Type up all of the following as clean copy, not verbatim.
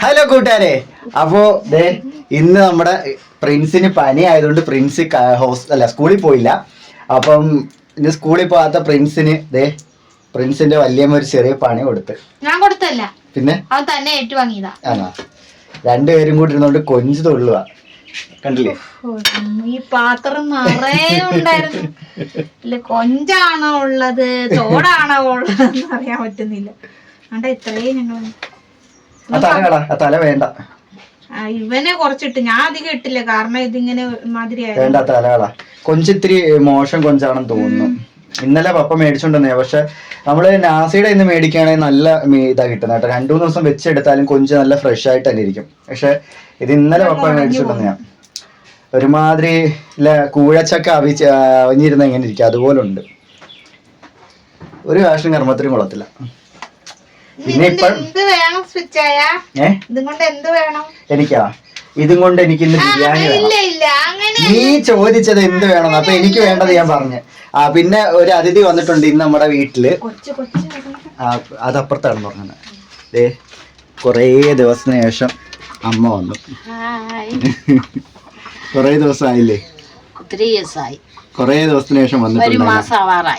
Hello കൂട്ടുകാരെ, അപ്പോ ഇന്ന് നമ്മുടെ പ്രിൻസിന് പനി ആയതുകൊണ്ട് പ്രിൻസ് സ്കൂളിൽ പോയില്ല. അപ്പം ഇന്ന് സ്കൂളിൽ പോകാത്ത പ്രിൻസിന്റെ വല്യമ്മ ഒരു ചെറിയ പണി കൊടുത്ത്. ഞാൻ കൊടുത്തല്ല, പിന്നെ അവൻ തന്നെ ഏറ്റുവാങ്ങിയതാ. ആണോ? രണ്ടുപേരും കൂടി ഇരുന്നോണ്ട് കൊഞ്ചു തൊള്ളുക കണ്ടില്ലേ? ഈ പാത്രം നിറയെ ഉണ്ടായിരുന്നു. ഇല്ല കൊഞ്ചാണോ ഉള്ളത് തോടാണോ ഉള്ളത് അറിയാൻ പറ്റുന്നില്ല. അണ്ട ഇത്രയും ഞങ്ങൾ തല വേണ്ട, ഇവനെ കുറച്ചിട്ട് ഞാൻ അധികം ഇട്ടില്ല, കാരണം ഇതിങ്ങനെ മാതിരി വേണ്ട. തലകള കൊഞ്ചിത്തിരി മോശം കൊഞ്ചാണെന്ന് തോന്നുന്നു. ഇന്നലെ പപ്പ മേടിച്ചോണ്ടെന്നേ, പക്ഷെ നമ്മള് നാസിയുടെ ഇന്ന് മേടിക്കുകയാണെങ്കിൽ നല്ല ഇതാ കിട്ടുന്നത് കേട്ടോ. 2-3 ദിവസം വെച്ചെടുത്താലും കൊഞ്ച് നല്ല ഫ്രഷ് ആയിട്ട് തന്നെ ഇരിക്കും. പക്ഷെ ഇത് ഇന്നലെ പപ്പ മേടിച്ചോണ്ടെന്നെയാ. ഒരുമാതിരി കൂഴച്ചക്ക അവിഞ്ഞിരുന്ന എങ്ങനെ ഇരിക്കും അതുപോലെ ഉണ്ട്. ഒരു കാശും കർമ്മത്തിനും കൊള്ളത്തില്ല. പിന്നെ എനിക്കാ ഇതും കൊണ്ട് എനിക്ക് ഇന്ന് ബിരിയാണി വേണം. നീ ചോദിച്ചത് എന്ത് വേണം, അപ്പൊ എനിക്ക് വേണ്ടത് ഞാൻ പറഞ്ഞു. പിന്നെ ഒരു അതിഥി വന്നിട്ടുണ്ട് ഇന്ന് നമ്മുടെ വീട്ടില്. അതപ്പുറത്താണ് പറഞ്ഞത്. കൊറേ ദിവസത്തിന് ശേഷം അമ്മ വന്നു. കൊറേ ദിവസമായില്ലേ? കൊറേ ദിവസത്തിന് ശേഷം വന്നിട്ടുണ്ട്. അതാ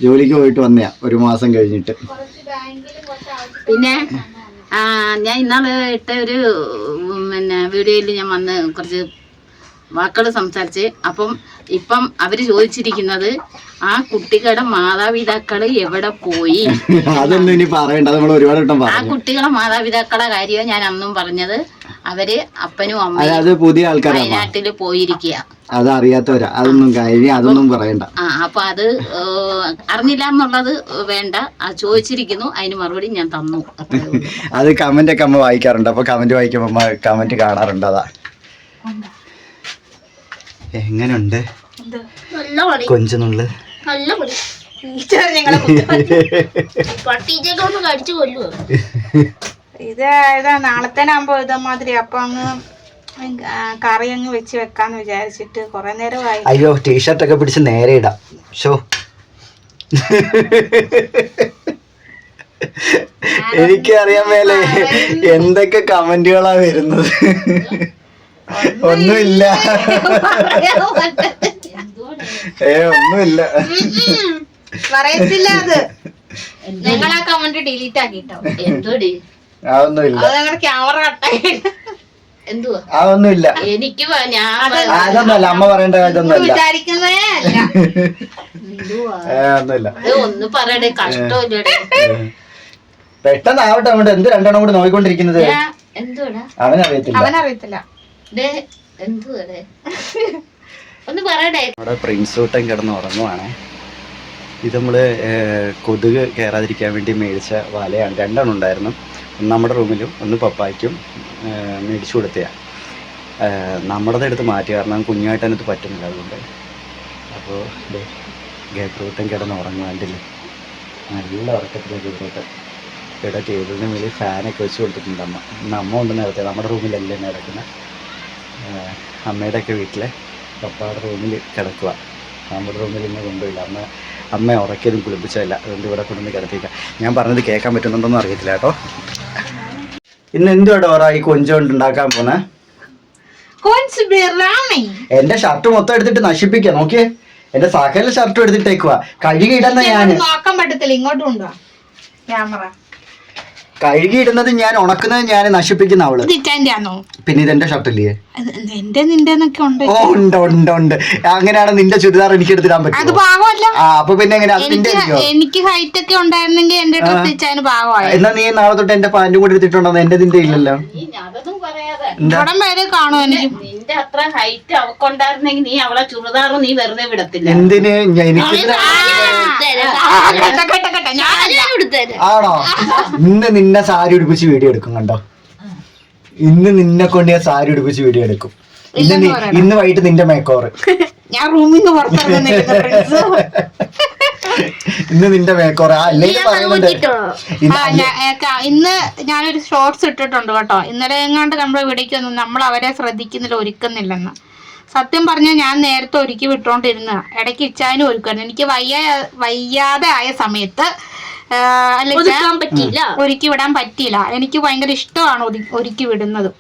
ജോലിക്ക് പോയിട്ട് വന്നയാ, ഒരു മാസം കഴിഞ്ഞിട്ട്. പിന്നെ ഞാൻ ഇന്നാള് ഇട്ട ഒരു വീഡിയോയിൽ ഞാൻ വന്ന് കുറച്ച് വാക്കുകൾ സംസാരിച്ച്. ഇപ്പം അവര് ചോദിച്ചിരിക്കുന്നത് ആ കുട്ടികളുടെ മാതാപിതാക്കള് എവിടെ പോയി. അതൊന്നും ഇനി പറയണ്ട, നമ്മൾ ഒരുപാട് വട്ടം പറഞ്ഞു. ആ കുട്ടികളെ മാതാപിതാക്കളെ കാര്യമാണ് ഞാൻ അന്നും പറഞ്ഞത്. അവര് അപ്പനും അമ്മയും പുതിയ ആൾക്കാർ വയനാട്ടില് പോയിരിക്കുക. അതറിയാത്തവരാ, അതൊന്നും പറയണ്ട. അപ്പൊ അത് അറിഞ്ഞില്ല എന്നുള്ളത് വേണ്ട. ചോദിച്ചിരിക്കുന്നു, അതിന് മറുപടി ഞാൻ തന്നു. അത് കമന്റ് ഒക്കെ അമ്മ വായിക്കാറുണ്ട്. അപ്പൊ കമന്റ് വായിക്കുമ്പോ അമ്മ കമന്റ് കാണാറുണ്ട്. അതാ എങ്ങനുണ്ട് കൊഞ്ചുന്നുള്ളു? ഇതാ നാളത്തേനാകുമ്പോ ഇതമാതിരി. അപ്പൊ അങ്ങ് കറി അങ്ങ് വെച്ച് വെക്കാന്ന് വിചാരിച്ചിട്ട് കൊറേ നേരമായി. അയ്യോ, ടീഷർട്ട് ഒക്കെ പിടിച്ച് നേരെ ഇടാം. ഷോ എനിക്കറിയാൻ മേലെ എന്തൊക്കെ കമന്റുകളാ വരുന്നത്. ഒന്നുമില്ല, ഒന്നുമില്ല, പറയത്തില്ല. അത് ഞങ്ങൾ ആ കമന്റ് ഡിലീറ്റ് ആക്കിട്ടോ. അതൊന്നുമില്ല, ക്യാമറ കട്ടായിട്ട്. അതൊന്നുമില്ല. എനിക്ക് അതൊന്നുമല്ല, അമ്മ പറയേണ്ട കാര്യമൊന്നുമില്ല. വിചാരിക്കുന്നേ അല്ല. ഒന്നുമില്ല. ഒന്ന് പറയടേ, കഷ്ടമില്ലടേ. പെട്ടെന്ന് ആവട്ടെ. അങ്ങോട്ട് എന്ത് രണ്ടെണ്ണം കൂടി നോക്കിക്കൊണ്ടിരിക്കുന്നത്? അവനറിയത്തില്ല. ഒന്ന് പറയടേ. നമ്മുടെ പ്രിൻസ് ഊട്ടൻ കിടന്ന് ഉറങ്ങുവാണേ. ഇത് നമ്മള് കൊതുക് കയറാതിരിക്കാൻ വേണ്ടി മേടിച്ച വലയാണ്. 2 എണ്ണം ഉണ്ടായിരുന്നു. ഒന്ന് നമ്മുടെ റൂമിലും ഒന്ന് പപ്പായ്ക്കും മേടിച്ചു കൊടുത്തതാണ്. നമ്മുടേത് എടുത്ത് മാറ്റി, കാരണം കുഞ്ഞായിട്ട് അതിനകത്ത് പറ്റുന്നില്ല. അതുകൊണ്ട് അപ്പോൾ ഗേപ്രൂട്ടൻ കിടന്ന് ഉറങ്ങാണ്ടില്ലേ, നല്ല ഉറക്കത്തിലേക്ക് ഗേപ്രൂട്ടൻ. ഇവിടെ ടേബിളിന് മേലിൽ ഫാനൊക്കെ വെച്ച് കൊടുത്തിട്ടുണ്ട് അമ്മ. ഇന്ന് അമ്മ കൊണ്ട് നേരത്തെ നമ്മുടെ റൂമിലല്ലേ കിടക്കുന്നത്. അമ്മയുടെയൊക്കെ വീട്ടിലെ പപ്പായുടെ റൂമിൽ കിടക്കുക. നമ്മുടെ റൂമിൽ ഇന്ന് കൊണ്ടുപോയില്ല. അമ്മ ഉറക്കിയതും കുളിപ്പിച്ചതല്ല, അതുകൊണ്ട് ഇവിടെ കൊണ്ടുവന്ന് കിടത്തിക്കാം. ഞാൻ പറഞ്ഞത് കേൾക്കാൻ പറ്റുന്നുണ്ടോന്നും അറിയത്തില്ല കേട്ടോ. ഇന്ന് എന്തുവാ ഡോറ ഈ കൊഞ്ചുകൊണ്ട് ഉണ്ടാക്കാൻ പോന്നെ? എന്റെ ഷർട്ട് മൊത്തം എടുത്തിട്ട് നശിപ്പിക്കാം. നോക്കിയേ, എന്റെ സകല ഷർട്ടും എടുത്തിട്ടേക്കുവാ. കഴുകിയിടുന്ന ഞാൻ നോക്കാൻ പറ്റത്തില്ല. ഇങ്ങോട്ട് കൊണ്ടുവാ ക്യാമറ. കഴുകിയിടുന്നത് ഞാൻ, ഉണക്കുന്നത് ഞാൻ, നശിപ്പിക്കുന്ന അവള്. പിന്നെ ഇതെന്റെ ഷർട്ടല്ലേ? ഓ ഉണ്ട് ഉണ്ട് ഉണ്ട്. അങ്ങനെയാണ് നിന്റെ ചുരിദാർ എനിക്ക് എടുത്തിടാൻ പറ്റും. അപ്പൊ പിന്നെ എങ്ങനെ എനിക്ക് ഹൈറ്റ് ഒക്കെ ഉണ്ടായിരുന്നെങ്കിൽ എന്റെ എന്നാ നീ നാളെ തൊട്ട് എന്റെ പാന്റും കൂടി എടുത്തിട്ടുണ്ടോ? എന്റെ നിന്റെ ഇല്ലല്ലോ. നിന്റെ അത്ര ഹൈറ്റ് അവക്കുണ്ടായിരുന്നെങ്കിൽ നീ അവളെ ചുരിദാറും നീ വെറുതെ വിടത്തില്ല. എന്തിന്? എനിക്ക് ആണോ? ഇന്ന് നിന്നെ സാരി ഉടുപ്പിച്ച് വീഡിയോ എടുക്കും കണ്ടോ. ഇന്ന് നിന്നെ കൊണ്ട് ഞാൻ സാരി ഉടുപ്പിച്ച് വീഡിയോ എടുക്കും. ഇന്ന് വൈകിട്ട് നിന്റെ മേക്കോറ്. ഞാൻ റൂമിൽ നിന്ന് പുറത്തിറങ്ങുന്നില്ല. ഇന്ന് നിന്റെ മേക്കോറ്. ഇന്ന് ഞാനൊരു ഷോർട്സ് ഇട്ടിട്ടുണ്ട് കേട്ടോ. ഇന്നലെ എങ്ങാണ്ട് നമ്മുടെ വീടേക്ക് വന്നു. നമ്മൾ അവരെ ശ്രദ്ധിക്കുന്നില്ല, ഒരുക്കുന്നില്ലെന്ന്. സത്യം പറഞ്ഞാൽ ഞാൻ നേരത്തെ ഒരുക്കി വിട്ടോണ്ടിരുന്ന ഇടയ്ക്ക് ഇച്ചാനും ഒരുക്കായിരുന്നു. എനിക്ക് വയ്യാതെ ആയ സമയത്ത് ഒരുക്കി വിടാൻ പറ്റിയില്ല. എനിക്ക് ഭയങ്കര ഇഷ്ടമാണ് ഒരുക്കി വിടുന്നത്.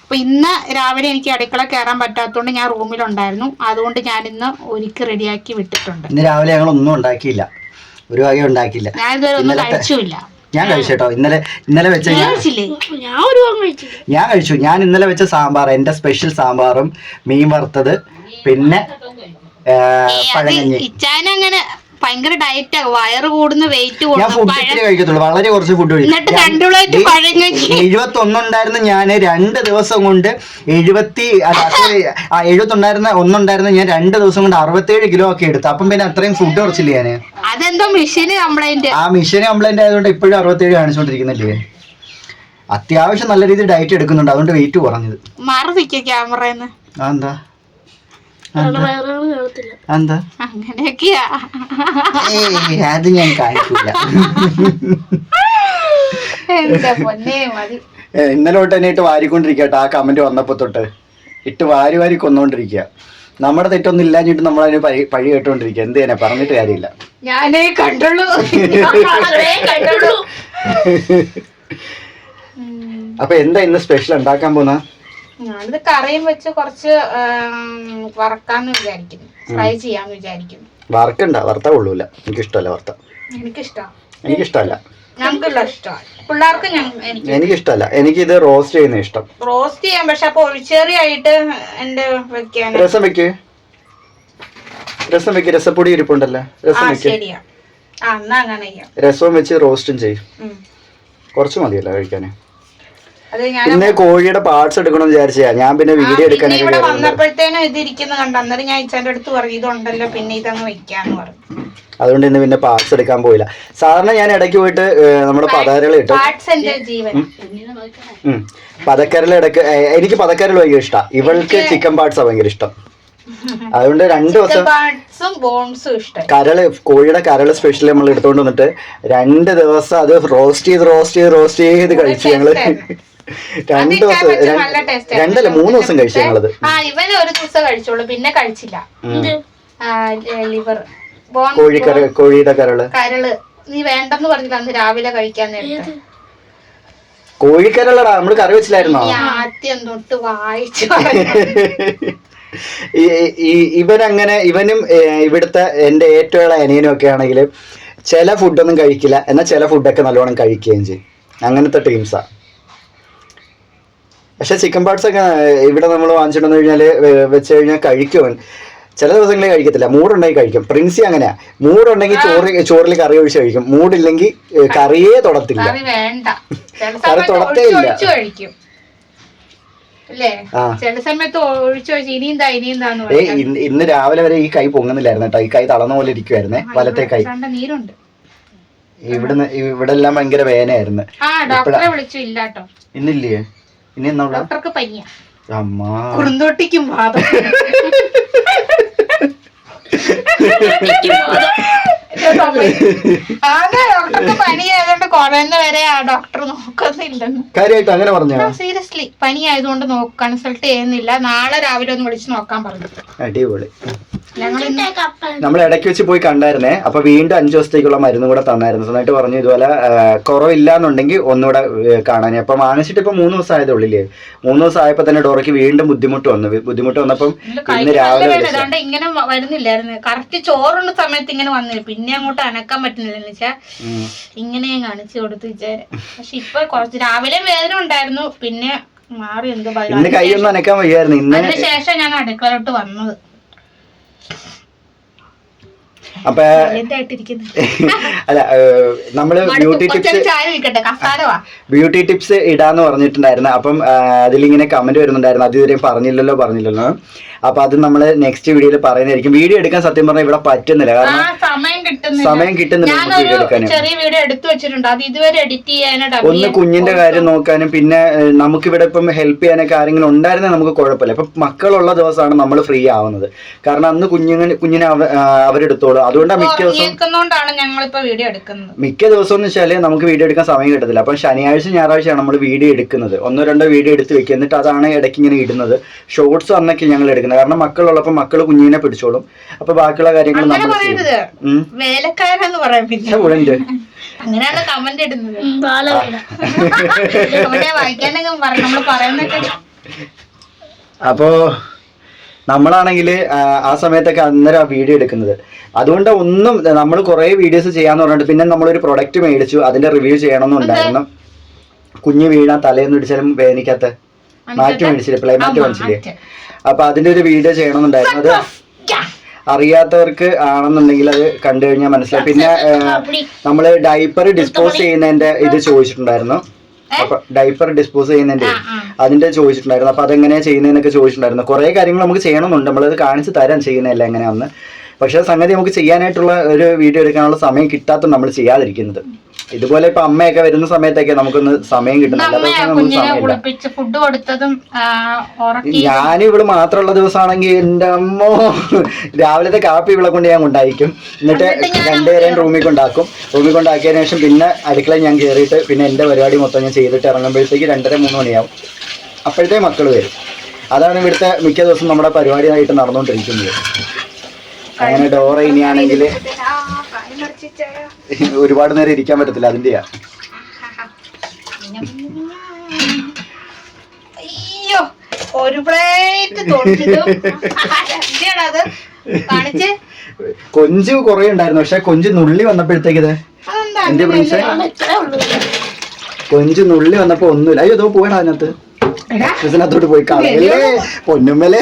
അപ്പൊ ഇന്ന് രാവിലെ എനിക്ക് അടുക്കള കയറാൻ പറ്റാത്തതുകൊണ്ട് ഞാൻ റൂമിലുണ്ടായിരുന്നു. അതുകൊണ്ട് ഞാൻ ഇന്ന് ഒരുക്കി റെഡിയാക്കി വിട്ടിട്ടുണ്ട്. ഇന്ന് രാവിലെ ഞങ്ങൾ ഒന്നും ഉണ്ടാക്കിയില്ല, ഒരു വകയും ഉണ്ടാക്കിയില്ല. ഞാൻ ഇതുവരെ ഒന്നും കഴിച്ചില്ല. ഞാൻ കഴിച്ചു കേട്ടോ. ഇന്നലെ വെച്ച ഞാൻ കഴിച്ചു. ഞാൻ ഇന്നലെ വെച്ച സാമ്പാർ, എന്റെ സ്പെഷ്യൽ സാമ്പാറും മീൻ വറുത്തത്, പിന്നെ പഴങ്കഞ്ഞി. ഇച്ചാനങ്ങനെ ഭയങ്കര ഡയറ്റ്, വയറ് കൂടുന്ന, വെയിറ്റ് ഞാൻ ഫുഡ് ഇത്തിരി കഴിക്കത്തുള്ളൂ, വളരെ കുറച്ച് ഫുഡ് കഴിക്കും. 71 ഉണ്ടായിരുന്നു ഞാൻ 2 ദിവസം കൊണ്ട് 71 ഞാൻ 2 ദിവസം കൊണ്ട് 67 കിലോ ഒക്കെ എടുത്തു. അപ്പം പിന്നെ അത്രയും ഫുഡ് കുറച്ചില്ല ഞാന്. അതെന്തോ മെഷീന് കംപ്ലൈന്റ്. ആ മെഷീന് കംപ്ലൈന്റ് ആയതുകൊണ്ട് ഇപ്പോഴും 67 കാണിച്ചോണ്ടിരിക്കുന്നില്ലേ. അത്യാവശ്യം നല്ല രീതിയിൽ ഡയറ്റ് എടുക്കുന്നുണ്ട്, അതുകൊണ്ട് വെയിറ്റ് കുറഞ്ഞത്. മാറി ക്യാമറന്ന്. എന്താ അങ്ങനെയൊക്കെയാ. അത് ഞാൻ കാണിക്കില്ല. ഇന്നലെ തൊട്ട് തന്നെ ഇട്ട് വാരിക്കൊണ്ടിരിക്കട്ടെ. ആ കമന്റ് വന്നപ്പോ തൊട്ട് ഇട്ട് വാരി കൊന്നോണ്ടിരിക്കുക. നമ്മുടെ തെറ്റൊന്നും ഇല്ലാഞ്ഞിട്ട് നമ്മൾ അതിന് പഴി കേട്ടോണ്ടിരിക്കുക. എന്ത് ചെയ്യാനാ, പറഞ്ഞിട്ട് കാര്യമില്ല. ഞാനേ കണ്ടുള്ളൂ. അപ്പൊ എന്താ ഇന്ന് സ്പെഷ്യൽ ഉണ്ടാക്കാൻ പോന്ന? ഞാനിത് കറിയും വെച്ച് കുറച്ച് വറക്കാന്ന് വിചാരിക്കുന്നു, ഫ്രൈ ചെയ്യാന്ന് വിചാരിക്കുന്നു. വറക്കണ്ട, വറുത്താ കൊള്ളൂല. എനിക്കിഷ്ടമല്ല വറുത്ത. എനിക്കിഷ്ടമല്ല. ഞങ്ങൾക്കുള്ള ഇഷ്ടമാണ്, പിള്ളേർക്ക്. എനിക്കിഷ്ടമല്ല. എനിക്കിത് റോസ്റ്റ് ചെയ്യുന്ന ഇഷ്ടം. റോസ്റ്റ് ചെയ്യാം, പക്ഷെ അപ്പൊ ഒഴിച്ചേറിയായിട്ട് എന്റെ വെക്കാൻ. രസം വെക്ക്. രസപ്പൊടി ഇരിപ്പുണ്ടല്ലോ, രസം വെക്ക്. രസവും വെച്ച് റോസ്റ്റും ചെയ്യും. കുറച്ച് മതിയല്ലോ കഴിക്കാന്. പിന്നെ കോഴിയുടെ പാർട്സ് എടുക്കണം വിചാരിച്ചാ ഞാൻ, പിന്നെ വീഡിയോ എടുക്കാൻ വന്നപ്പോഴത്തേനും ഇതിരിക്കുന്ന കണ്ട. അന്നേരം ഞാൻ ഇച്ചാന്റെ അടുത്ത് പറഞ്ഞു ഇതുണ്ടല്ലോ, പിന്നെ ഇതങ്ങ് വെക്കാന്ന് പറഞ്ഞു. അതുകൊണ്ട് ഇന്ന് പിന്നെ പാർട്സ് എടുക്കാൻ പോയില്ല. സാധാരണ ഞാൻ ഇടയ്ക്ക് പോയിട്ട് നമ്മുടെ പതക്കരള ഇട്ട് പതക്കരള ഇടയ്ക്ക്, എനിക്ക് പതക്കരള ഭയങ്കര ഇഷ്ടമാണ്. ഇവൾക്ക് ചിക്കൻ പാർട്സാണ് ഭയങ്കര ഇഷ്ടം. അതുകൊണ്ട് 2 ദിവസം കരള്, കോഴിയുടെ കരള് സ്പെഷ്യൽ നമ്മൾ എടുത്തോണ്ട് വന്നിട്ട് 2 ദിവസം അത് റോസ്റ്റ് ചെയ്ത് കഴിച്ചു ഞങ്ങള്. 2 ദിവസം, 2 അല്ല 3 ദിവസം കഴിച്ചു ഞങ്ങളത്. ഇവന് ഒരു ദിവസം കഴിച്ചോളൂ, പിന്നെ കഴിച്ചില്ല. ലിവർ, കോഴിയുടെ കരള് നീ വേണ്ടെന്ന് പറഞ്ഞില്ല അന്ന് രാവിലെ കഴിക്കാൻ നേരത്തെ. കോഴിക്കരളടാ, നമ്മള് കറി വെച്ചില്ലായിരുന്നോ? ആദ്യം തൊട്ട് വായിച്ചു. ഇവനങ്ങനെ, ഇവനും ഇവിടുത്തെ എന്റെ ഏറ്റവും ഇളയ അനിയനും ഒക്കെ ആണെങ്കിൽ ചില ഫുഡൊന്നും കഴിക്കില്ല, എന്നാൽ ചില ഫുഡൊക്കെ നല്ലോണം കഴിക്കുകയും ചെയ്യും. അങ്ങനത്തെ ടീംസാ. പക്ഷെ ചിക്കൻ പാർട്സ് ഒക്കെ ഇവിടെ നമ്മൾ വാങ്ങിച്ചിട്ടെന്ന് കഴിഞ്ഞാല് വെച്ച് കഴിഞ്ഞാൽ കഴിക്കും. ചില ദിവസങ്ങളിൽ കഴിക്കത്തില്ല, മൂടുണ്ടെങ്കിൽ കഴിക്കും. പ്രിൻസി അങ്ങനെയാ, മൂടുണ്ടെങ്കിൽ ചോറിൽ കറി ഒഴിച്ച് കഴിക്കും, മൂടില്ലെങ്കിൽ കറിയേ തൊടത്തില്ല. കറി തൊടത്തേ ഇല്ല. ഇന്ന് രാവിലെ വരെ ഈ കൈ പൊങ്ങുന്നില്ലായിരുന്നു കേട്ടോ. ഈ കൈ തളർന്ന പോലെ ഇരിക്കുവായിരുന്നേ, വലത്തെ കൈ. ഇവിടെ എല്ലാം ഭയങ്കര വേദനയായിരുന്നു. ഇന്നില്ലേ? ഇനി എന്നാ അമ്മ കുറുന്തോട്ടിക്കും പനി ആയതുകൊണ്ട് കുറയുന്ന വരെ ആ ഡോക്ടർ നോക്കുന്നില്ലെന്ന്. കാര്യമായിട്ട് അങ്ങനെ പറഞ്ഞു? സീരിയസ്ലി പനി ആയതുകൊണ്ട് കൺസൾട്ട് ചെയ്യുന്നില്ല. നാളെ രാവിലെ ഒന്ന് വിളിച്ച് നോക്കാൻ പറഞ്ഞു. അടിപൊളി. നമ്മൾ ഇടയ്ക്ക് വെച്ച് പോയി കണ്ടായിരുന്നേ. അപ്പൊ വീണ്ടും 5 ദിവസത്തേക്കുള്ള മരുന്ന് കൂടെ തന്നായിരുന്നു. എന്നിട്ട് പറഞ്ഞു ഇതുപോലെ കുറവില്ല എന്നുണ്ടെങ്കിൽ ഒന്നുകൂടെ കാണാൻ. അപ്പൊ വാങ്ങിച്ചിട്ട് ഇപ്പൊ 3 ദിവസം ആയതേ ഉള്ളില്ലേ. 3 ദിവസം ആയപ്പോ തന്നെ ഡോറയ്ക്ക് വീണ്ടും ബുദ്ധിമുട്ട് വന്നപ്പം ഇന്ന് രാവിലെ ഇങ്ങനെ വരുന്നില്ലായിരുന്നു. കറക്റ്റ് ചോറുള്ള സമയത്ത് ഇങ്ങനെ വന്നില്ല, പിന്നെ അങ്ങോട്ട് അനക്കാൻ പറ്റുന്നില്ലെന്ന് വെച്ചാ ഇങ്ങനെ കാണിച്ചു കൊടുത്തു വിചാരം. പക്ഷെ ഇപ്പൊ കുറച്ച് രാവിലെ വേദന ഉണ്ടായിരുന്നു, പിന്നെ മാറി. എന്ത് കൈയൊന്നും അനക്കാൻ വയ്യായിരുന്നു. അതിന് ശേഷം ഞാൻ അടുക്കളോട്ട് വന്നത്. അപ്പൊ അല്ല, നമ്മള് ബ്യൂട്ടി ടിപ്സ് ഇടാന്ന് പറഞ്ഞിട്ടുണ്ടായിരുന്നു. അപ്പം അതിലിങ്ങനെ കമന്റ് വരുന്നുണ്ടായിരുന്നു, അത് ഇതുവരെയും പറഞ്ഞില്ലല്ലോ. അപ്പൊ അത് നമ്മള് നെക്സ്റ്റ് വീഡിയോയിൽ പറയുന്നതായിരിക്കും. വീഡിയോ എടുക്കാൻ സത്യം പറഞ്ഞാൽ ഇവിടെ പറ്റുന്നില്ല, കാരണം സമയം കിട്ടുന്നില്ല വീഡിയോ എടുക്കാനും. ഒന്ന് കുഞ്ഞിന്റെ കാര്യം നോക്കാനും, പിന്നെ നമുക്കിവിടെ ഇപ്പം ഹെൽപ്പ് ചെയ്യാനൊക്കെ ആരെങ്കിലും ഉണ്ടായിരുന്നെങ്കിൽ നമുക്ക് കുഴപ്പമില്ല. ഇപ്പൊ മക്കളുള്ള ദിവസമാണ് നമ്മൾ ഫ്രീ ആവുന്നത്, കാരണം അന്ന് കുഞ്ഞിനെ അവരെടുത്തോളൂ. അതുകൊണ്ടാണ് മിക്ക ദിവസം എന്ന് വെച്ചാല് നമുക്ക് വീഡിയോ എടുക്കാൻ സമയം കിട്ടത്തില്ല. അപ്പം ശനിയാഴ്ച ഞായറാഴ്ചയാണ് നമ്മൾ വീഡിയോ എടുക്കുന്നത്. 1-2 വീഡിയോ എടുത്ത് വെക്കുക, എന്നിട്ട് അതാണ് ഇടയ്ക്ക് ഇങ്ങനെ ഇടുന്നത്. ഷോർട്സ് അന്നൊക്കെ ഞങ്ങൾ എടുക്കുന്നത്. ചെയ്യണം. കാരണം മക്കളുള്ളപ്പോൾ മക്കള് കുഞ്ഞിനെ പിടിച്ചോളും. അപ്പൊ ബാക്കിയുള്ള കാര്യങ്ങൾ അങ്ങനെ നമ്മൾ പറയരുത്, വേലക്കാരെന്ന് പറയാൻ പിന്നെ ഉണ്ട്. അങ്ങനെയാണ് കമന്റ് ഇടുന്നത്. അവിടെ വായിക്കാനൊക്കെ നമ്മൾ പറയുന്നൊക്കെ. അപ്പോ നമ്മളാണെങ്കിൽ ആ സമയത്തൊക്കെ അന്നേരം ആ വീഡിയോ എടുക്കുന്നത്. അതുകൊണ്ട് ഒന്നും നമ്മൾ കുറെ വീഡിയോസ് ചെയ്യാന്ന് പറഞ്ഞിട്ട് പിന്നെ നമ്മളൊരു പ്രൊഡക്റ്റ് മേടിച്ചു, അതിന്റെ റിവ്യൂ ചെയ്യണമെന്നുണ്ടായിരുന്നു. കുഞ്ഞ് വീണാ തലേന്ന് ഇടിച്ചാലും വേദനിക്കാത്ത മാറ്റി മേടിച്ചില്ലേ, പ്ലേമാറ്റ് മേടിച്ചില്ലേ, അപ്പൊ അതിന്റെ ഒരു വീഡിയോ ചെയ്യണമെന്നുണ്ടായിരുന്നു. അത് അറിയാത്തവർക്ക് ആണെന്നുണ്ടെങ്കിൽ അത് കണ്ടു കഴിഞ്ഞാൽ മനസ്സിലായി. പിന്നെ നമ്മള് ഡൈപ്പർ ഡിസ്പോസ് ചെയ്യുന്നതിന്റെ ഇത് ചോദിച്ചിട്ടുണ്ടായിരുന്നു. അപ്പൊ ഡൈപ്പർ ഡിസ്പോസ് ചെയ്യുന്നതിന്റെ അതിന്റെ ചോദിച്ചിട്ടുണ്ടായിരുന്നു. അപ്പൊ അതെങ്ങനെയാ ചെയ്യുന്നതെന്നൊക്കെ ചോദിച്ചിട്ടുണ്ടായിരുന്നു. കുറെ കാര്യങ്ങൾ നമുക്ക് ചെയ്യണമെന്നുണ്ട്, നമ്മളത് കാണിച്ചു തരാൻ ചെയ്യുന്നതല്ല എങ്ങനെയാന്ന്. പക്ഷെ സംഗതി നമുക്ക് ചെയ്യാനായിട്ടുള്ള ഒരു വീഡിയോ എടുക്കാനുള്ള സമയം കിട്ടാത്ത നമ്മൾ ചെയ്യാതിരിക്കുന്നത്. ഇതുപോലെ ഇപ്പൊ അമ്മയൊക്കെ വരുന്ന സമയത്തൊക്കെ നമുക്കൊന്ന് സമയം കിട്ടുന്നില്ല. ഞാനിവിടെ മാത്രമുള്ള ദിവസമാണെങ്കിൽ എന്റെ അമ്മോ രാവിലത്തെ കാപ്പി ഇവിടെ കൊണ്ട് ഞാൻ കൊണ്ടായിരിക്കും. എന്നിട്ട് രണ്ടുപേരെയും റൂമിൽ കൊണ്ടാക്കും. റൂമിൽ കൊണ്ടാക്കിയതിനു ശേഷം പിന്നെ അടുക്കളയിൽ ഞാൻ കയറിയിട്ട് പിന്നെ എന്റെ പരിപാടി മൊത്തം ഞാൻ ചെയ്തിട്ട് ഇറങ്ങുമ്പോഴത്തേക്ക് 2:30-3 മണിയാവും. അപ്പോഴത്തെ മക്കൾ വരും. അതാണ് ഇവിടുത്തെ മിക്ക ദിവസം നമ്മുടെ പരിപാടിയായിട്ട് നടന്നുകൊണ്ടിരിക്കുന്നത്. അങ്ങനെ ഡോറ ഇനിയാണെങ്കിൽ ഒരുപാട് നേരം ഇരിക്കാൻ പറ്റത്തില്ല, അതിന്റെയാ. അയ്യോ, ഒരു പ്ലേറ്റ് കൊഞ്ച് കുറെ ഉണ്ടായിരുന്നു. പക്ഷെ കൊഞ്ച് നുള്ളി വന്നപ്പോഴത്തേക്ക് എന്റെ പ്രിൻസേ കൊഞ്ച് നുള്ളി വന്നപ്പോ ഒന്നുമില്ല. അയ്യോ, അതോ പോയടാ അതിനകത്ത് ോട്ട് പോയി കളയല്ലേ പൊന്നുമ്മലെ.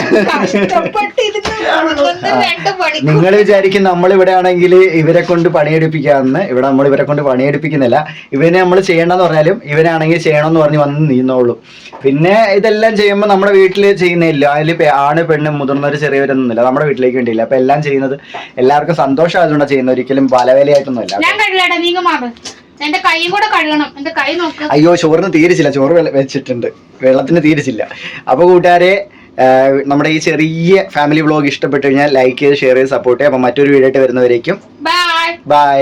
നിങ്ങൾ വിചാരിക്കും നമ്മളിവിടെ ആണെങ്കിൽ ഇവരെ കൊണ്ട് പണിയെടുപ്പിക്കാമെന്ന്. ഇവിടെ നമ്മൾ ഇവരെ കൊണ്ട് പണിയെടുപ്പിക്കുന്നില്ല. ഇവനെ നമ്മൾ ചെയ്യണമെന്ന് പറഞ്ഞാലും ഇവനാണെങ്കിൽ ചെയ്യണമെന്ന് പറഞ്ഞ് വന്ന് നീന്നോളൂ. പിന്നെ ഇതെല്ലാം ചെയ്യുമ്പോൾ നമ്മുടെ വീട്ടിൽ ചെയ്യുന്നില്ല. അതിൽ ആണ് പെണ്ണ് മുതിർന്നവർ ചെറിയവരൊന്നുമില്ല, നമ്മുടെ വീട്ടിലേക്ക് വേണ്ടിയില്ല. അപ്പൊ എല്ലാം ചെയ്യുന്നത് എല്ലാവർക്കും സന്തോഷമായതുകൊണ്ടാണ് ചെയ്യുന്നത്, ഒരിക്കലും പലവേലയായിട്ടൊന്നുമല്ല. എന്റെ കൈയും കൂടെ കഴുകണം, എന്റെ കൈ നോക്ക്. അയ്യോ, ചോറിന് തീരിച്ചില്ല, ചോറ് വെച്ചിട്ടുണ്ട്, വെള്ളത്തിന് തീരിച്ചില്ല. അപ്പൊ കൂട്ടുകാരെ, നമ്മുടെ ഈ ചെറിയ ഫാമിലി വ്ളോഗ് ഇഷ്ടപ്പെട്ടു കഴിഞ്ഞാൽ ലൈക്ക് ചെയ്ത് ഷെയർ ചെയ്ത് സപ്പോർട്ട് ചെയ്യാം. അപ്പൊ മറ്റൊരു വീഡിയോ ആയിട്ട് വരുന്നവരേക്കും ബൈ.